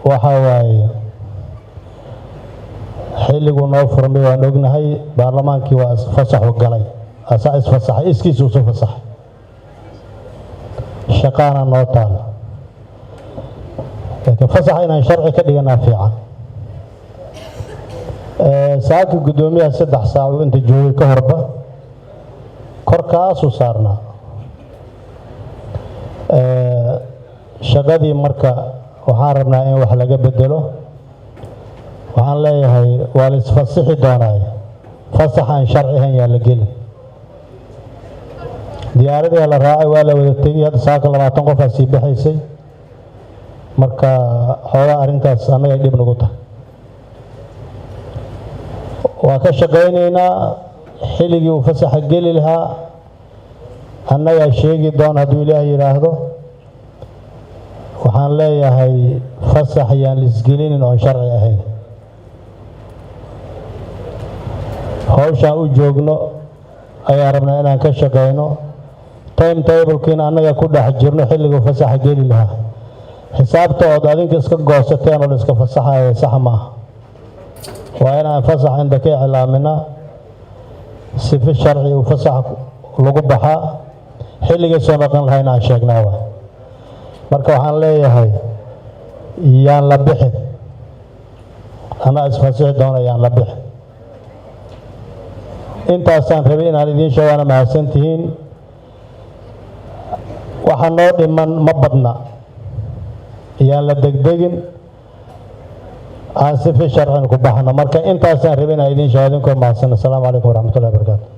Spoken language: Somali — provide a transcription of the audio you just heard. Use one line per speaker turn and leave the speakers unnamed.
waxa waaye xilligu noo furmay waan ognahay baarlamaankii waa fasaxu galay asaa isfasaxay iskiisu soo fasaxay shaqaana noo taal laakiin fasaxa inaan sharci ka dhiganaa fiican saaki gudoomiyaha 3 saac inta joogay ka horba korkaasuu saarnaa shaqadii marka waxaan rabnaa in wax laga bedelo waxaan leeyahay waa la isfasaxi doonaa fasaxan sharci ahaan yaa la gelin diyaaradii la raacay waa la wada tegay hadda saaka 20 qof sii bixaysay marka xoolaha arintaas anaga dib nagu tahay waa ka shaqaynaynaa xilligii uu fasaxa geli lahaa annaga sheegi doon hadduu ilaahay yiraahdo waxaan leeyahay fasax yaan lisgelinin oo sharci ahayn hawshaan u joogno ayaa rabnaa inaan ka shaqayno timetable-kiina annaga ku dhex jirno xilligii fasaxa geli lahaa xisaabta ood adinka iska goosateen oo la iska fasaxayo sax maaha waa inaan fasax inta ka iclaaminaa sifa sharci uu fasax lagu baxaa xilliga soo noqon lahayn aan sheegnaa marka waxaan leeyahay yaan la bixin ana isfasaxi doona yaan la bixin intaasaan rabay inaan idiin sheegana mahadsantihiin waxa noo dhiman ma badna yaan la degdegin aan sifa sharci ku baxno marka intaasaan rabay inaan idiin sheego idinkoo mahadsan. Assalaamu calaykum waraxmatullaahi wabarakaatuh.